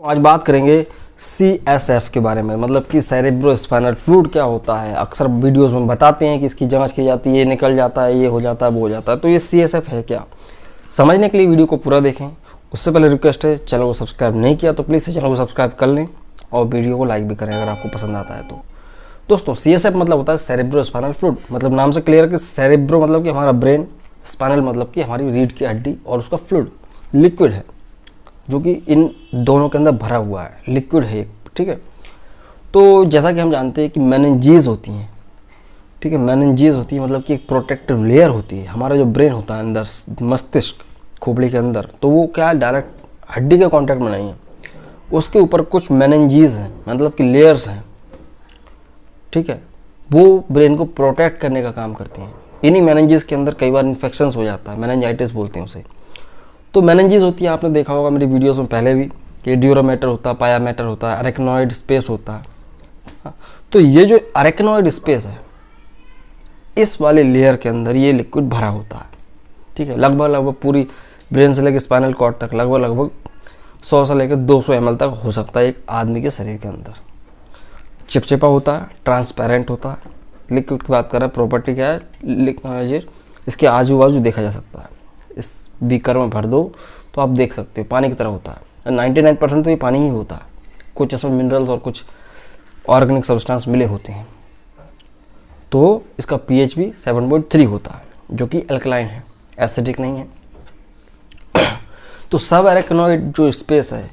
आज बात करेंगे CSF के बारे में, मतलब कि सेरेब्रोस्पाइनल फ्लूइड क्या होता है। अक्सर वीडियोस में बताते हैं कि इसकी जांच की जाती है, ये निकल जाता है, ये हो जाता है, वो हो जाता है। तो ये CSF है क्या, समझने के लिए वीडियो को पूरा देखें। उससे पहले रिक्वेस्ट है, चैनल को सब्सक्राइब नहीं किया तो प्लीज़ चैनल को सब्सक्राइब कर लें और वीडियो को लाइक भी करें अगर आपको पसंद आता है तो। दोस्तों CSF मतलब होता है सेरेब्रोस्पाइनल फ्लूइड, मतलब नाम से क्लियर है कि सेरेब्रो मतलब कि हमारा ब्रेन, स्पाइनल मतलब कि हमारी रीढ़ की हड्डी, और उसका फ्लूइड लिक्विड है जो कि इन दोनों के अंदर भरा हुआ है, लिक्विड है, ठीक है। तो जैसा कि हम जानते हैं कि मेनिंजेस होती हैं, ठीक है, मेनिंजेस होती है मतलब कि एक प्रोटेक्टिव लेयर होती है। हमारा जो ब्रेन होता है अंदर, मस्तिष्क खोपड़ी के अंदर, तो वो क्या डायरेक्ट हड्डी के कांटेक्ट में नहीं है, उसके ऊपर कुछ मेनिंजेस हैं, मतलब कि लेयर्स हैं, ठीक है। वो ब्रेन को प्रोटेक्ट करने का काम करती हैं। इन्हीं मेनिंजेस के अंदर कई बार इन्फेक्शंस हो जाता है, मेनिंजाइटिस बोलते हैं उसे। तो मेनिंजेस होती है, आपने देखा होगा मेरी वीडियोस में पहले भी कि ड्यूरामेटर होता है, पाया मैटर होता है, अरेक्नॉइड स्पेस होता है। तो ये जो अरेक्नॉइड स्पेस है, इस वाले लेयर के अंदर ये लिक्विड भरा होता है, ठीक है। लगभग पूरी ब्रेन से लेकर स्पाइनल कॉर्ड तक लगभग 100 से लेकर 200 ml तक हो सकता है एक आदमी के शरीर के अंदर। चिपचिपा होता है, ट्रांसपेरेंट होता है। लिक्विड की बात कर रहे हैं, प्रॉपर्टी क्या है, इसके आजू बाजू देखा जा सकता है। इस बीकर में भर दो तो आप देख सकते हो पानी की तरह होता है। 99% तो ये पानी ही होता है, कुछ इसमें मिनरल्स और कुछ ऑर्गेनिक सब्सटेंस मिले होते हैं। तो इसका pH भी 7.3 होता है जो कि अल्कलाइन है, एसिडिक नहीं है। तो सब अरेक्नॉइड जो स्पेस है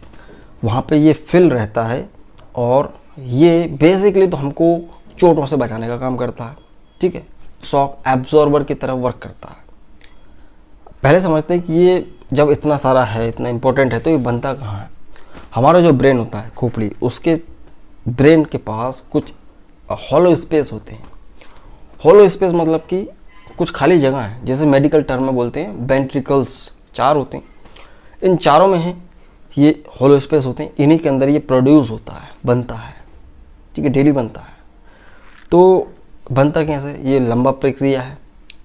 वहाँ पे ये फिल रहता है, और ये बेसिकली तो हमको चोटों से बचाने का काम करता है, ठीक है। शॉक एब्जॉर्बर की तरह वर्क करता है। पहले समझते हैं कि ये जब इतना सारा है, इतना इम्पोर्टेंट है, तो ये बनता कहाँ है। हमारा जो ब्रेन होता है, खोपड़ी, उसके ब्रेन के पास कुछ हॉलो स्पेस होते हैं। हॉलो स्पेस मतलब कि कुछ खाली जगह है, जैसे मेडिकल टर्म में बोलते हैं वेंट्रिकल्स, 4 होते हैं। इन चारों में है ये हॉलो स्पेस होते हैं। इन्हीं के अंदर ये प्रोड्यूस होता है, बनता है, ठीक है, डेली बनता है। तो बनता कैसे, ये लंबा प्रक्रिया है।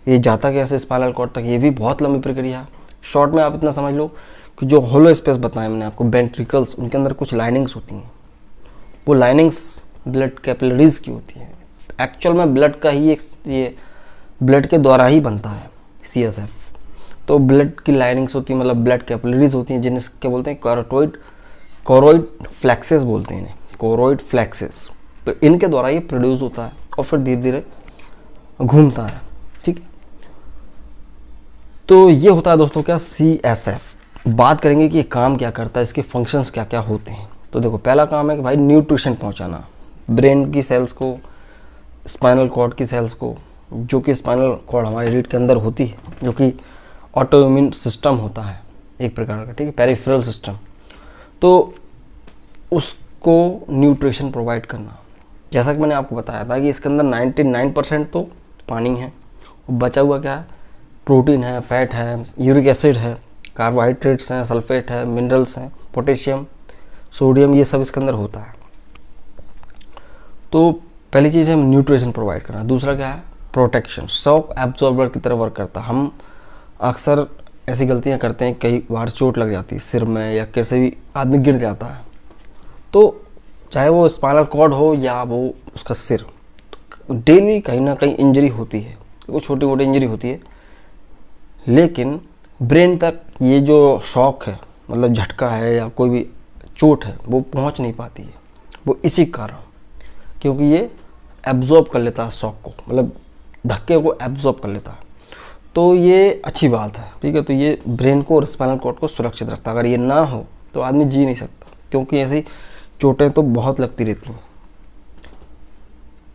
ये जाता कैसे स्पाइनल कॉर्ड तक, ये भी बहुत लंबी प्रक्रिया है। शॉर्ट में आप इतना समझ लो कि जो होलो स्पेस बताया मैंने आपको, वेंट्रिकल्स, उनके अंदर कुछ लाइनिंग्स होती हैं। वो लाइनिंग्स ब्लड कैपिलरीज की होती हैं। एक्चुअल में ब्लड का ही एक, ये ब्लड के द्वारा ही बनता है CSF। तो ब्लड की लाइनिंग्स होती हैं, मतलब ब्लड कैपिलरीज होती हैं, जिन्हें क्या बोलते हैं, कोरोइड फ्लेक्सेस बोलते हैं इन्हें, कोरोइड फ्लेक्सेस। तो इनके द्वारा ये प्रोड्यूस होता है और फिर धीरे धीरे घूमता है, ठीक है। तो ये होता है दोस्तों क्या, CSF। बात करेंगे कि ये काम क्या करता है, इसके फंक्शंस क्या क्या होते हैं। तो देखो, पहला काम है कि भाई न्यूट्रिशन पहुंचाना ब्रेन की सेल्स को, स्पाइनल कॉर्ड की सेल्स को, जो कि स्पाइनल कॉर्ड हमारी रीढ़ के अंदर होती है, जो कि ऑटोइम्यून सिस्टम होता है एक प्रकार का, ठीक है, पेरिफेरल सिस्टम। तो उसको न्यूट्रिशन प्रोवाइड करना, जैसा कि मैंने आपको बताया था कि इसके अंदर 99% तो पानी है, बचा हुआ क्या है, प्रोटीन है, फैट है, यूरिक एसिड है, कार्बोहाइड्रेट्स हैं, सल्फेट है, मिनरल्स हैं, पोटेशियम, सोडियम, ये सब इसके अंदर होता है। तो पहली चीज़ है न्यूट्रिशन प्रोवाइड करना। दूसरा क्या है, प्रोटेक्शन, शॉक एब्जॉर्बर की तरह वर्क करता है। हम अक्सर ऐसी गलतियां करते हैं, कई बार चोट लग जाती है सिर में या कैसे भी आदमी गिर जाता है, तो चाहे वो स्पाइनल कॉर्ड हो या वो उसका सिर, तो डेली कहीं ना कहीं इंजरी होती है, कोई छोटी मोटी इंजरी होती है। लेकिन ब्रेन तक ये जो शॉक है, मतलब झटका है या कोई भी चोट है, वो पहुंच नहीं पाती है। वो इसी कारण, क्योंकि ये एब्जॉर्ब कर लेता है शॉक को, मतलब धक्के को एब्जॉर्ब कर लेता है। तो ये अच्छी बात है, ठीक है। तो ये ब्रेन को और स्पाइनल कॉर्ड को सुरक्षित रखता है। अगर ये ना हो तो आदमी जी नहीं सकता, क्योंकि ऐसी चोटें तो बहुत लगती रहती हैं।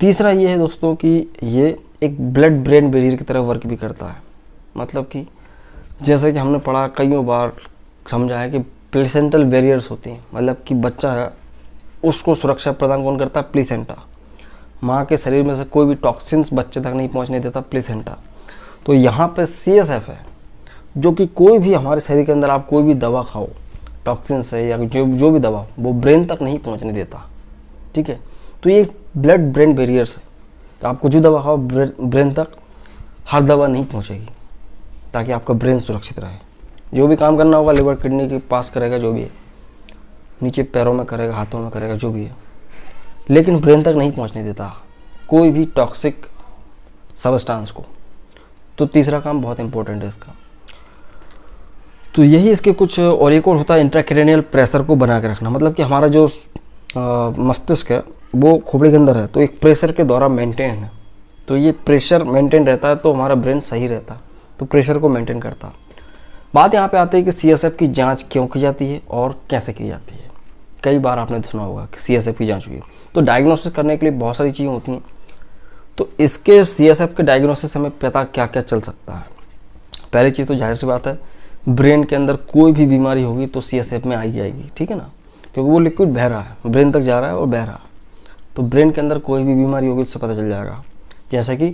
तीसरा ये है दोस्तों कि ये एक ब्लड ब्रेन बैरियर की तरह वर्क भी करता है। मतलब कि जैसे कि हमने पढ़ा कईयों बार, समझा है कि प्लेसेंटल बैरियर्स होती हैं, मतलब कि बच्चा है उसको सुरक्षा प्रदान कौन करता है, प्लेसेंटा। माँ के शरीर में से कोई भी टॉक्सिन्स बच्चे तक नहीं पहुँचने देता प्लेसेंटा। तो यहाँ पे CSF है, जो कि कोई भी हमारे शरीर के अंदर आप कोई भी दवा खाओ, टॉक्सिन से या जो भी दवा, वो ब्रेन तक नहीं पहुँचने देता, ठीक है। तो ये ब्लड ब्रेन बैरियर्स है। तो आप कुछ भी दवा खाओ, ब्रेन तक हर दवा नहीं पहुँचेगी, ताकि आपका ब्रेन सुरक्षित रहे। जो भी काम करना होगा लिवर किडनी के पास करेगा, जो भी है। नीचे पैरों में करेगा, हाथों में करेगा, जो भी है, लेकिन ब्रेन तक नहीं पहुंचने देता कोई भी टॉक्सिक सब्सटेंस को। तो तीसरा काम बहुत इंपॉर्टेंट है इसका। तो यही इसके कुछ, और एक और होता है इंट्राक्रैनियल प्रेशर को बना के रखना। मतलब कि हमारा जो मस्तिष्क है वो खोपड़ी के अंदर है, तो एक प्रेशर के द्वारा मेंटेन है। तो ये प्रेशर मेंटेन रहता है तो हमारा ब्रेन सही रहता है, तो प्रेशर को मेंटेन करता है। बात यहाँ पे आती है कि CSF की जांच क्यों की जाती है और कैसे की जाती है। कई बार आपने सुना होगा कि CSF की जांच हुई, तो डायग्नोसिस करने के लिए बहुत सारी चीज़ें होती हैं। तो इसके CSF के डायग्नोसिस हमें पता क्या क्या चल सकता है। पहली चीज़ तो जाहिर सी बात है, ब्रेन के अंदर कोई भी बीमारी होगी तो CSF में आई जाएगी, ठीक है ना, क्योंकि वो लिक्विड बह रहा है, ब्रेन तक जा रहा है और बह रहा है। तो ब्रेन के अंदर कोई भी बीमारी होगी उससे पता चल जाएगा, जैसे कि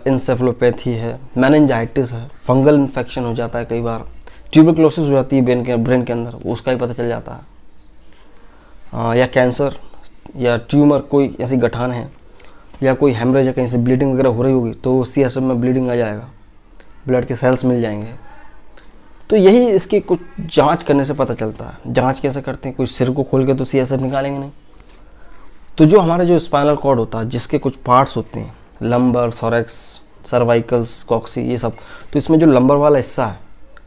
इंसेफलोपैथी है, मेनिंजाइटिस है, फंगल इन्फेक्शन हो जाता है, कई बार ट्यूबरक्लोसिस हो जाती है ब्रेन के अंदर, उसका ही पता चल जाता है। या कैंसर या ट्यूमर, कोई ऐसी गठान है, या कोई हेमरेज या कहीं से ब्लीडिंग वगैरह हो रही होगी तो CSF में ब्लीडिंग आ जाएगा, ब्लड के सेल्स मिल जाएंगे। तो यही इसकी कुछ जांच करने से पता चलता है। जांच कैसे करते हैं, कोई सिर को खोल के तो CSF निकालेंगे नहीं। तो जो हमारा जो स्पाइनल कॉर्ड होता है, जिसके कुछ पार्ट्स होते हैं, लंबर, थोरैक्स, सर्वाइकल्स, कॉक्सी, ये सब, तो इसमें जो लंबर वाला हिस्सा है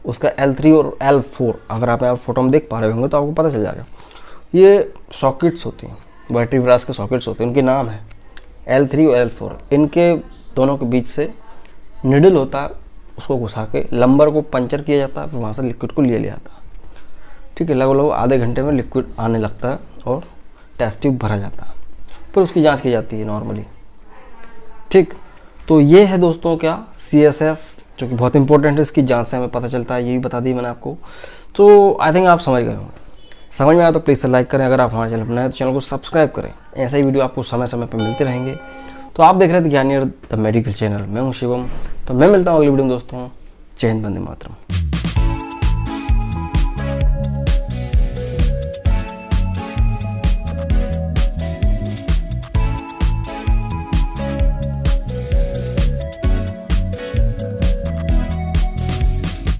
उसका L3 और L4, अगर आप यहाँ फोटो में देख पा रहे होंगे तो आपको पता चल जाएगा। ये सॉकेट्स होती हैं, वर्टिब्रास के सॉकेट्स होते हैं, उनके नाम है L3 और L4। इनके दोनों के बीच से निडल होता है, उसको घुसा के लंबर को पंचर किया जाता है, फिर वहाँ से लिक्विड को ले लिया जाता है, ठीक है। लगभग आधे घंटे में लिक्विड आने लगता है और टेस्ट ट्यूब भरा जाता है, फिर उसकी जांच की जाती है नॉर्मली, ठीक। तो ये है दोस्तों क्या CSF, जो कि बहुत इंपॉर्टेंट है, इसकी जांच से हमें पता चलता है, यही बता दी मैंने आपको। तो आई थिंक आप समझ गए होंगे। समझ में आया तो प्लीज़ लाइक करें, अगर आप हमारे चैनल पर नए तो चैनल को सब्सक्राइब करें, ऐसा ही वीडियो आपको समय समय पर मिलते रहेंगे। तो आप देख रहे थे ज्ञानियर द मेडिकल चैनल, मैं हूँ शिवम। तो मैं मिलता हूँ अगली वीडियो में दोस्तों। जय हिंद, वंदे मातरम।